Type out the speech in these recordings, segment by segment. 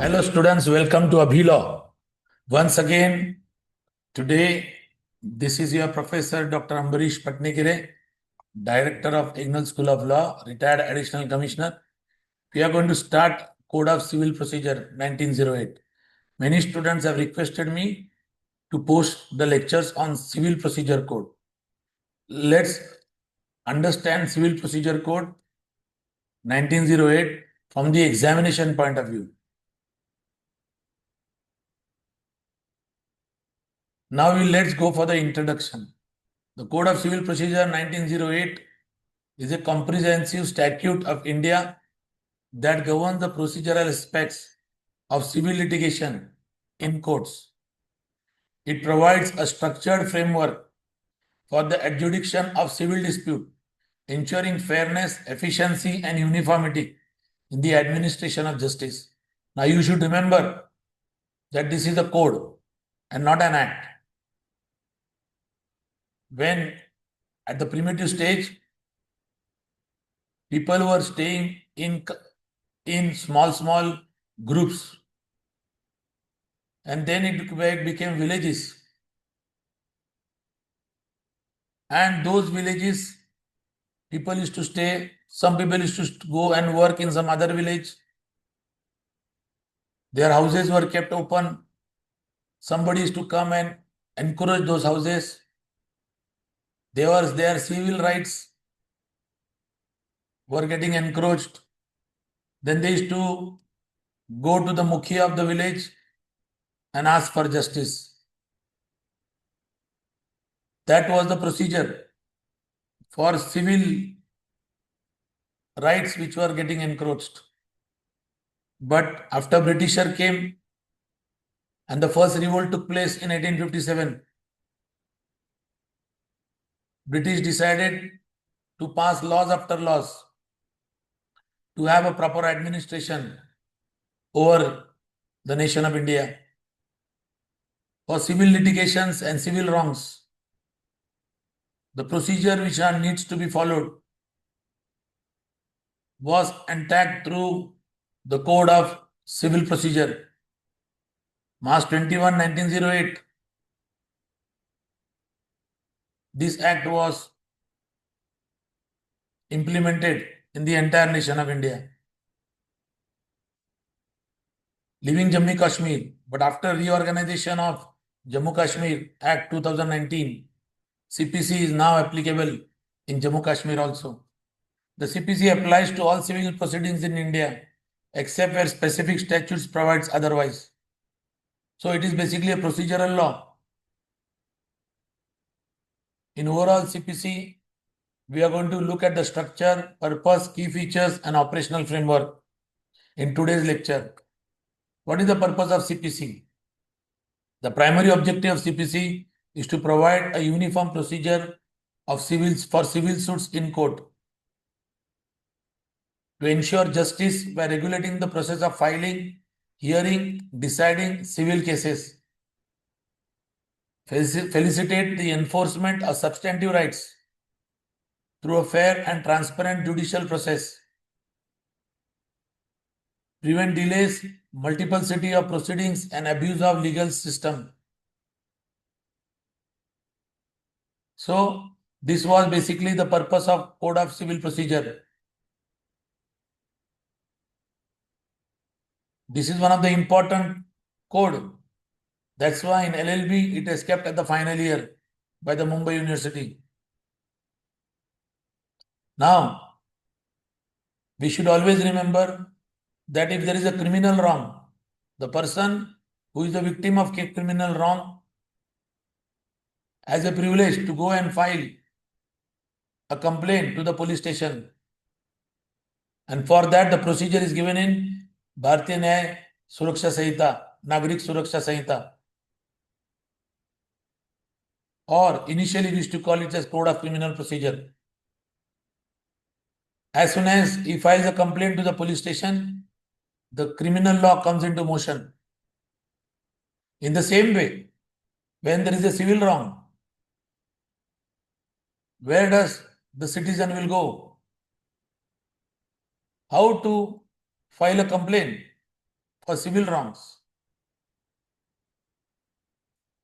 Hello students, welcome to Abhilaw. Once again, today, this is your professor Dr. Ambarish Patnikire, Director of Ignal School of Law, retired Additional Commissioner. We are going to start Code of Civil Procedure 1908. Many students have requested me to post the lectures on Civil Procedure Code. Let's understand Civil Procedure Code 1908 from the examination point of view. Now let's go for the introduction. The Code of Civil Procedure 1908 is a comprehensive statute of India that governs the procedural aspects of civil litigation in courts. It provides a structured framework for the adjudication of civil dispute, ensuring fairness, efficiency, and uniformity in the administration of justice. Now you should remember that this is a code and not an act. When at the primitive stage, people were staying in small groups, and then it became villages. And those villages, people used to stay. Some people used to go and work in some other village. Their houses were kept open. Somebody used to come and encourage those houses. Their civil rights were getting encroached. Then they used to go to the Mukhiya of the village and ask for justice. That was the procedure for civil rights which were getting encroached. But after Britisher came and the first revolt took place in 1857, British decided to pass laws after laws to have a proper administration over the nation of India for civil litigations and civil wrongs. The procedure which needs to be followed was enacted through the Code of Civil Procedure, March 21, 1908. This act was implemented in the entire nation of India, leaving Jammu Kashmir. But after reorganization of Jammu Kashmir Act 2019, CPC is now applicable in Jammu Kashmir also. The CPC applies to all civil proceedings in India, except where specific statutes provides otherwise. So it is basically a procedural law. In overall CPC, we are going to look at the structure, purpose, key features, and operational framework in today's lecture. What is the purpose of CPC? The primary objective of CPC is to provide a uniform procedure of civil suits in court, to ensure justice by regulating the process of filing, hearing, deciding civil cases, felicitate the enforcement of substantive rights through a fair and transparent judicial process, prevent delays, multiplicity of proceedings, and abuse of legal system. So this was basically the purpose of Code of Civil Procedure. This is one of the important code. That's why in LLB it is kept at the final year by the Mumbai University. Now, we should always remember that if there is a criminal wrong, the person who is the victim of criminal wrong has a privilege to go and file a complaint to the police station. And for that, the procedure is given in Bharatiya Nyaya Suraksha Sanhita, Nagrik Suraksha Sanhita. Or initially we used to call it as Code of Criminal Procedure. As soon as he files a complaint to the police station, the criminal law comes into motion. In the same way, when there is a civil wrong, where does the citizen will go? How to file a complaint? for civil wrongs.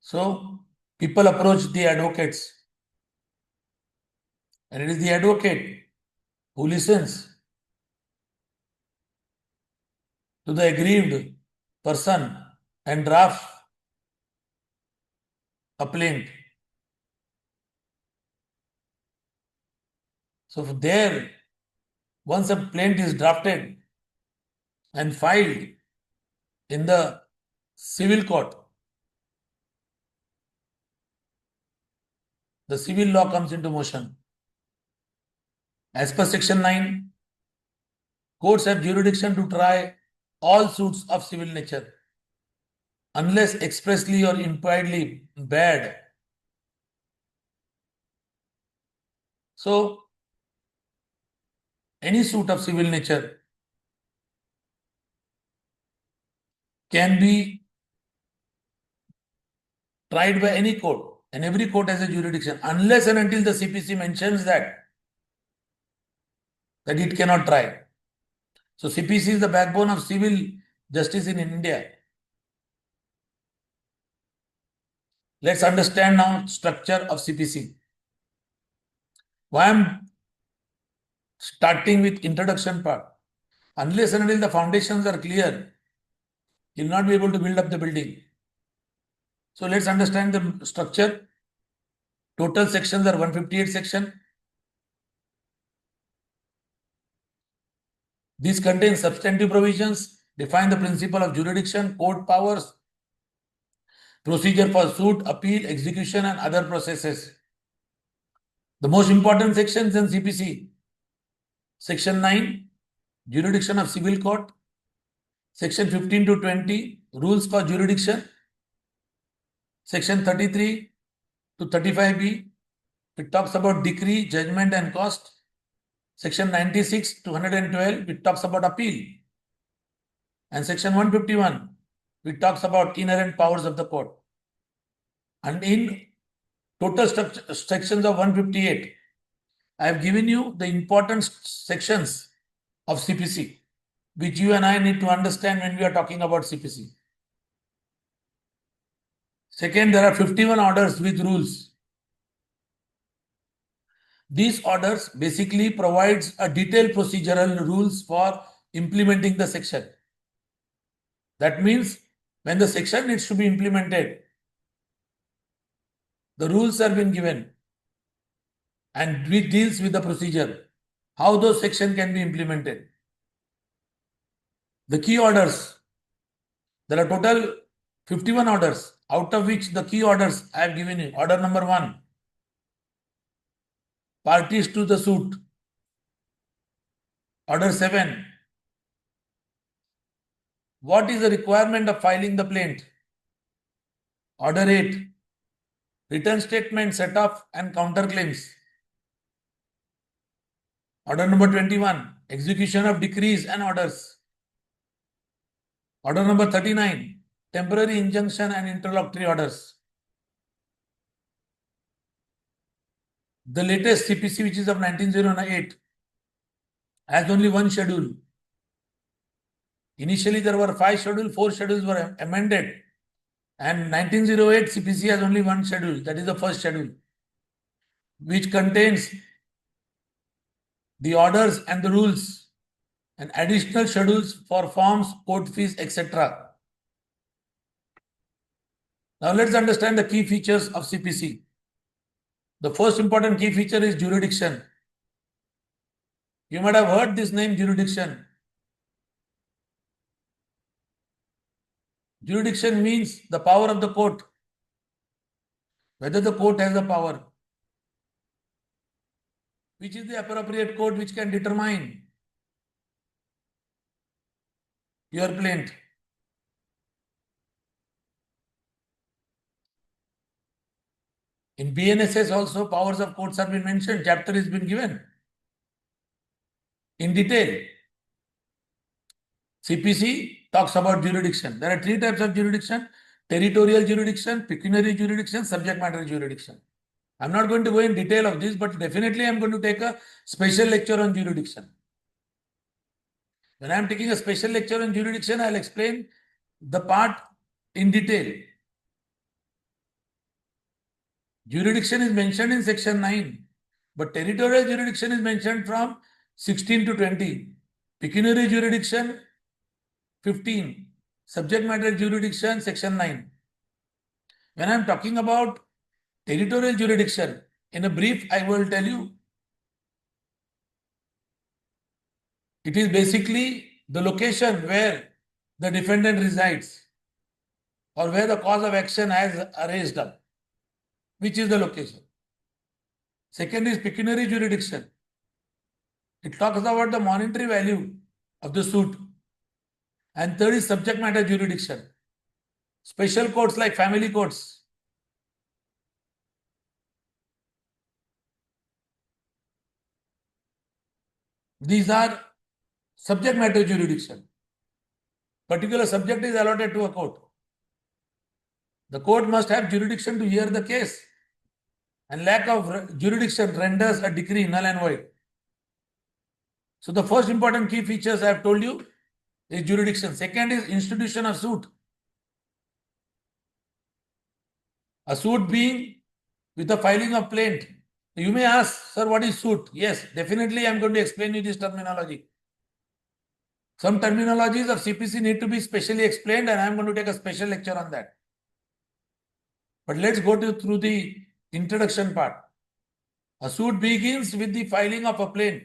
So people approach the advocates, and it is the advocate who listens to the aggrieved person and drafts a plaint. So there, once a plaint is drafted and filed in the civil court, the civil law comes into motion. As per Section 9, courts have jurisdiction to try all suits of civil nature, unless expressly or impliedly bad. So, any suit of civil nature can be tried by any court, and every court has a jurisdiction, unless and until the CPC mentions that it cannot try. So CPC is the backbone of civil justice in India. Let's understand now structure of CPC. Why I'm starting with introduction part? Unless and until the foundations are clear, you'll not be able to build up the building. So let's understand the structure. Total sections are 158 sections. These contain substantive provisions, define the principle of jurisdiction, court powers, procedure for suit, appeal, execution, and other processes. The most important sections in CPC: Section 9, jurisdiction of civil court; Section 15 to 20, rules for jurisdiction; Section 33 to 35B, it talks about decree, judgment, and cost; Section 96 to 112, it talks about appeal; and Section 151, it talks about inherent powers of the court. And in total sections of 158, I have given you the important sections of CPC, which you and I need to understand when we are talking about CPC. Second, there are 51 orders with rules. These orders basically provides a detailed procedural rules for implementing the section. That means when the section needs to be implemented, the rules have been given and which deals with the procedure, how those sections can be implemented. The key orders, there are total 51 orders, out of which the key orders I have given you. Order number 1, parties to the suit. Order 7, what is the requirement of filing the plaint? Order 8, written statement, set off and counterclaims. Order number 21, execution of decrees and orders. Order number 39, temporary injunction and interlocutory orders. The latest CPC, which is of 1908, has only one schedule. Initially, there were 5 schedules, 4 schedules were amended, and 1908 CPC has only one schedule, that is the first schedule, which contains the orders and the rules and additional schedules for forms, court fees, etc. Now let's understand the key features of CPC. The first important key feature is jurisdiction. You might have heard this name, jurisdiction. Jurisdiction means the power of the court, whether the court has the power, which is the appropriate court which can determine your plaint. In BNSS also, powers of courts have been mentioned, chapter has been given in detail. CPC talks about jurisdiction. There are 3 types of jurisdiction: territorial jurisdiction, pecuniary jurisdiction, subject matter jurisdiction. I'm not going to go in detail of this, but definitely I'm going to take a special lecture on jurisdiction. When I am taking a special lecture on jurisdiction, I'll explain the part in detail. Jurisdiction is mentioned in section 9, but territorial jurisdiction is mentioned from 16 to 20. Pecuniary jurisdiction, 15. Subject matter jurisdiction, section 9. When I am talking about territorial jurisdiction, in a brief, I will tell you, it is basically the location where the defendant resides or where the cause of action has raised up. Which is the location? Second is pecuniary jurisdiction. It talks about the monetary value of the suit. And third is subject matter jurisdiction. Special courts like family courts. These are subject matter jurisdiction. Particular subject is allotted to a court. The court must have jurisdiction to hear the case. And lack of jurisdiction renders a decree null and void. So the first important key features I have told you is jurisdiction. Second is institution of suit. A suit being with the filing of plaint. You may ask, sir, what is suit? Yes, definitely I am going to explain you this terminology. Some terminologies of CPC need to be specially explained and I am going to take a special lecture on that. But let's go through the introduction part. A suit begins with the filing of a plaint.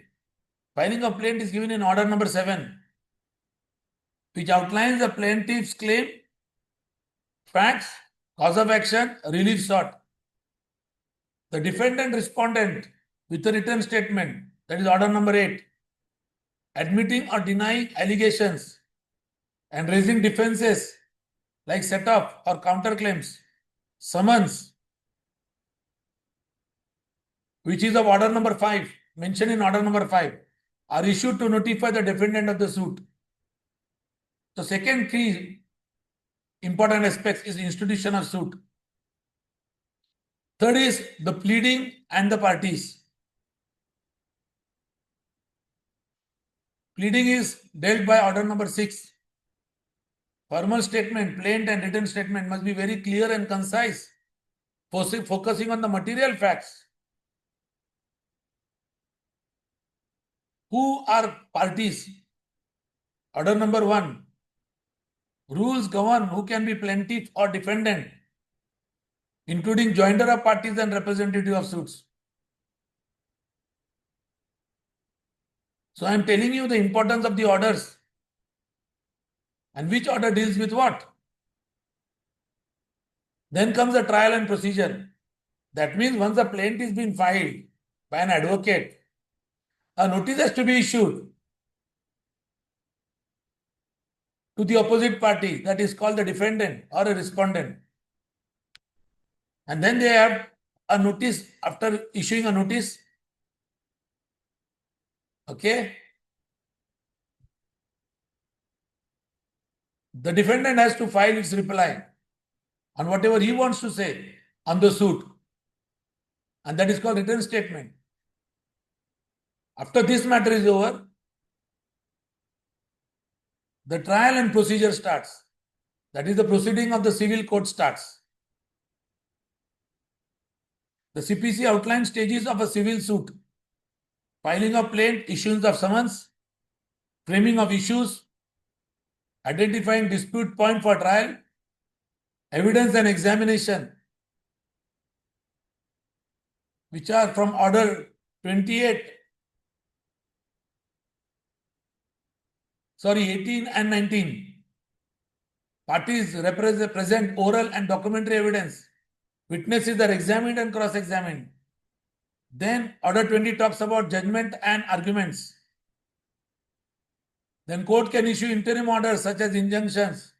Filing of plaint is given in order number 7, which outlines the plaintiff's claim, facts, cause of action, relief sought. The defendant respondent with a written statement, that is order number 8, admitting or denying allegations and raising defenses like set-off or counterclaims, summons, which is of order number 5, mentioned in order number 5, are issued to notify the defendant of the suit. The second key important aspect is institution of suit. Third is the pleading and the parties. Pleading is dealt by order number 6. Formal statement, plaint and written statement must be very clear and concise, focusing on the material facts. Who are parties? Order number 1. Rules govern who can be plaintiff or defendant, including joinder of parties and representative of suits. So I am telling you the importance of the orders and which order deals with what. Then comes the trial and procedure. That means once a plaint is being filed by an advocate, a notice has to be issued to the opposite party, that is called the defendant or a respondent. And then they have a notice. After issuing a notice, okay, the defendant has to file its reply on whatever he wants to say on the suit. And that is called written statement. After this matter is over, the trial and procedure starts. That is, the proceeding of the civil court starts. The CPC outlines stages of a civil suit: filing of plaint, issuance of summons, framing of issues, identifying dispute point for trial, evidence and examination, which are from order 18 and 19. Parties present oral and documentary evidence. Witnesses are examined and cross-examined. Then order 20 talks about judgment and arguments. Then court can issue interim orders such as injunctions,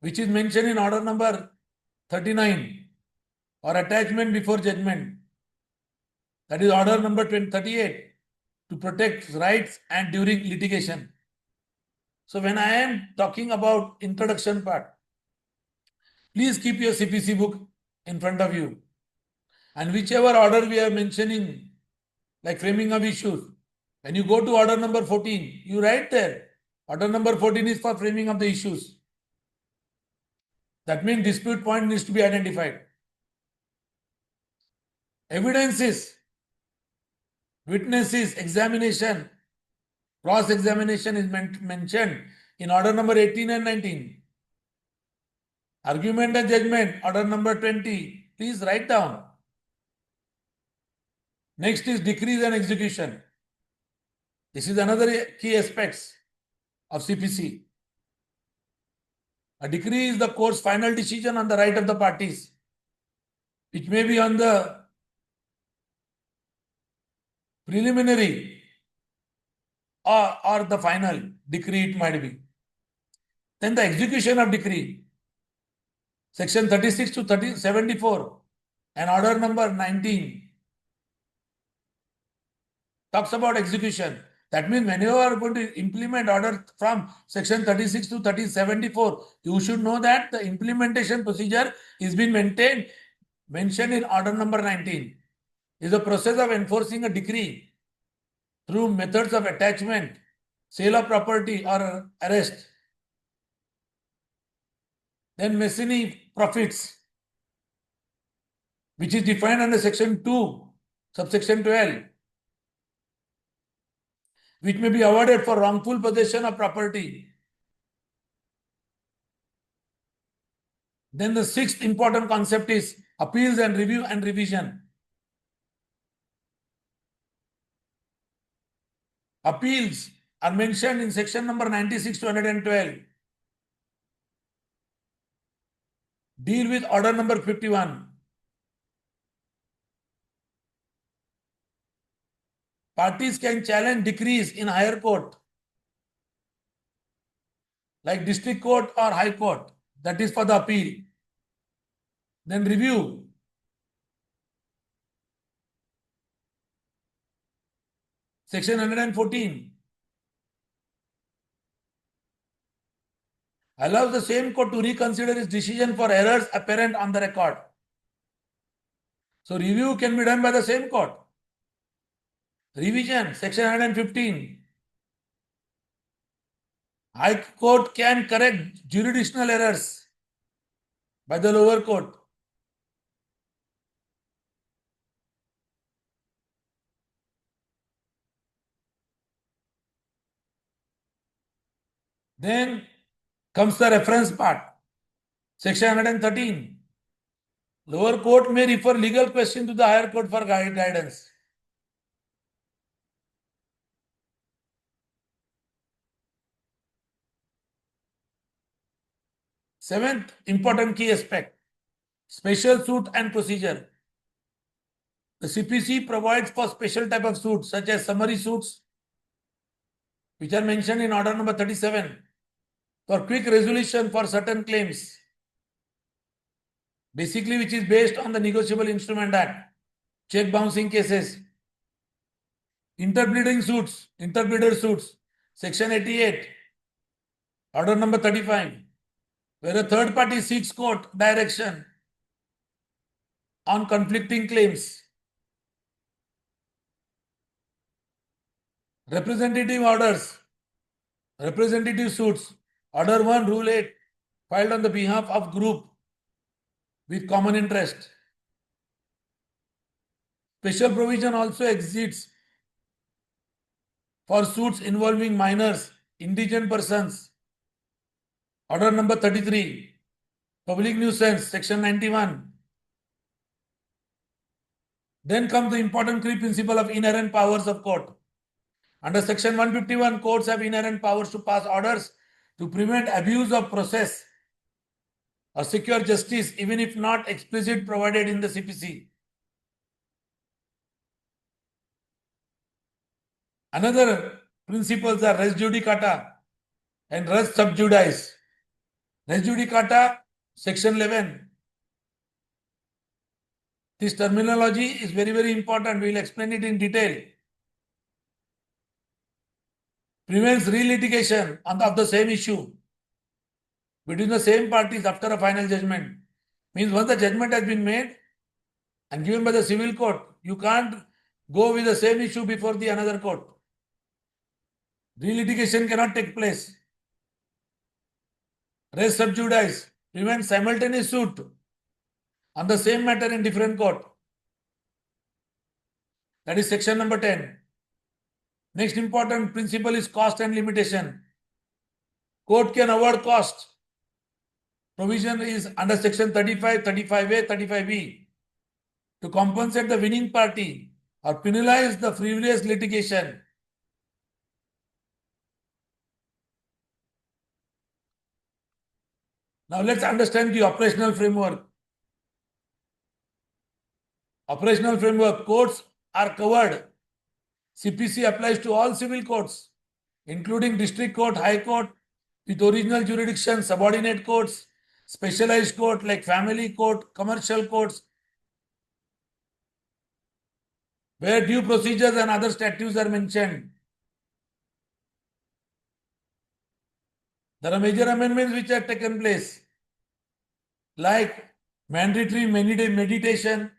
which is mentioned in order number 39, or attachment before judgment. That is order number 38, to protect rights and during litigation. So when I am talking about introduction part, please keep your CPC book in front of you. And whichever order we are mentioning, like framing of issues, When you go to order number 14, you write there, order number 14 is for framing of the issues. That means dispute point needs to be identified. Evidences, witnesses, examination, cross-examination is mentioned in order number 18 and 19. Argument and judgment, order number 20. Please write down. Next is decrees and execution. This is another key aspects of CPC. A decree is the court's final decision on the right of the parties, which may be on the preliminary or the final decree it might be. Then the execution of decree, section 36 to 74 and order number 19 talks about execution. That means whenever you are going to implement order from section 36 to 74, you should know that the implementation procedure is being mentioned in order number 19. Is the process of enforcing a decree through methods of attachment, sale of property or arrest. Then messiny profits, which is defined under section 2, subsection 12, which may be awarded for wrongful possession of property. Then the sixth important concept is appeals and review and revision. Appeals are mentioned in section number 96 to 112. Deal with order number 51. Parties can challenge decrees in higher court, like district court or high court. That is for the appeal. Then review. Section 114 allows the same court to reconsider its decision for errors apparent on the record. So review can be done by the same court. Revision, section 115. High court can correct jurisdictional errors by the lower court. Then comes the reference part. Section 113. Lower court may refer legal question to the higher court for guidance. Seventh important key aspect, special suit and procedure. The CPC provides for special type of suits such as summary suits, which are mentioned in order number 37, for quick resolution for certain claims, basically which is based on the Negotiable Instrument Act, check bouncing cases, interpleader suits, section 88, order number 35, where a third party seeks court direction on conflicting claims. Representative orders, representative suits, order 1, rule 8, filed on the behalf of group with common interest. Special provision also exists for suits involving minors, indigent persons. Order number 33, public nuisance, section 91. Then comes the important key principle of inherent powers of court. Under section 151, courts have inherent powers to pass orders to prevent abuse of process or secure justice, even if not explicitly provided in the CPC. Another principles are res judicata and res sub judice. Res judicata, section 11. This terminology is very, very important. We will explain it in detail. Prevents relitigation of the same issue between the same parties after a final judgment. Means once the judgment has been made and given by the civil court, you can't go with the same issue before the another court. Relitigation cannot take place. Res sub judice prevents simultaneous suit on the same matter in different court. That is section number 10. Next important principle is cost and limitation. Court can award cost. Provision is under section 35, 35A, 35B to compensate the winning party or penalize the frivolous litigation. Now let's understand the operational framework. Operational framework. Courts are covered. CPC applies to all civil courts, including district court, high court, with original jurisdiction, subordinate courts, specialized court like family court, commercial courts, where due procedures and other statutes are mentioned. There are major amendments which have taken place, like mandatory mediation,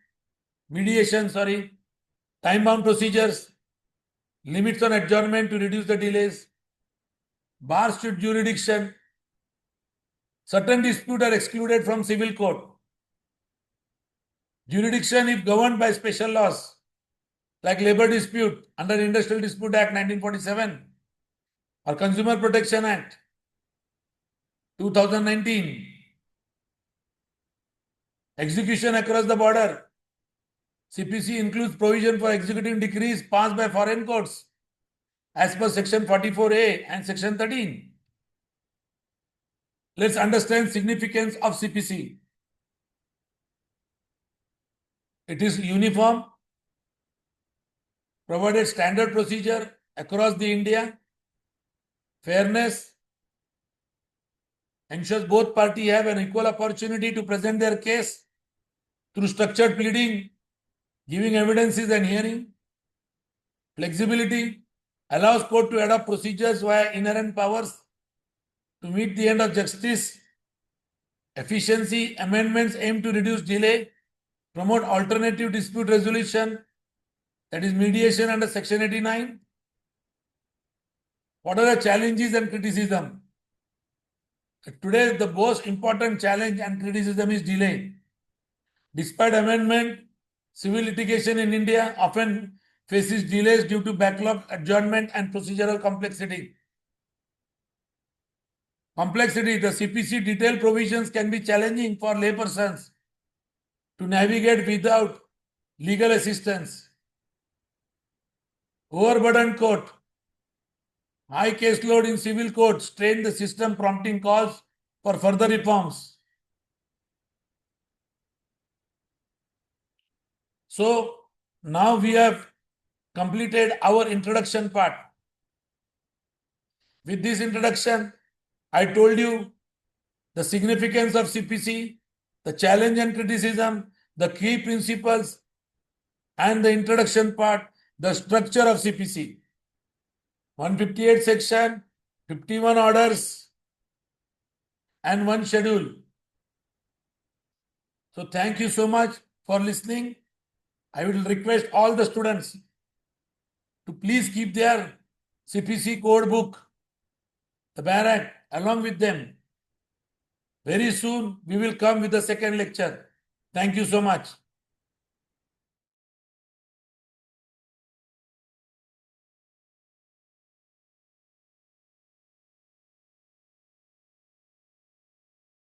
time-bound procedures, limits on adjournment to reduce the delays, bar strict jurisdiction. Certain disputes are excluded from civil court. Jurisdiction if governed by special laws, like labor dispute under Industrial Dispute Act 1947 or Consumer Protection Act 2019. Execution across the border. CPC includes provision for executing decrees passed by foreign courts as per section 44A and section 13. Let's understand significance of CPC. It is uniform, provided standard procedure across the India, fairness, ensures both parties have an equal opportunity to present their case through structured pleading, giving evidences and hearing. Flexibility allows court to adopt procedures via inherent powers to meet the end of justice. Efficiency amendments aim to reduce delay, promote alternative dispute resolution, that is mediation under section 89. What are the challenges and criticism? Today, the most important challenge and criticism is delay. Despite amendment, civil litigation in India often faces delays due to backlog, adjournment, and procedural complexity. The CPC detailed provisions can be challenging for laypersons to navigate without legal assistance. Overburdened court. High caseload in civil courts strain the system, prompting calls for further reforms. So now we have completed our introduction part. With this introduction, I told you the significance of CPC, the challenge and criticism, the key principles, and the introduction part, the structure of CPC. 158 section, 51 orders, and one schedule. So thank you so much for listening. I will request all the students to please keep their CPC code book, the Barak, along with them. Very soon we will come with the second lecture. Thank you so much.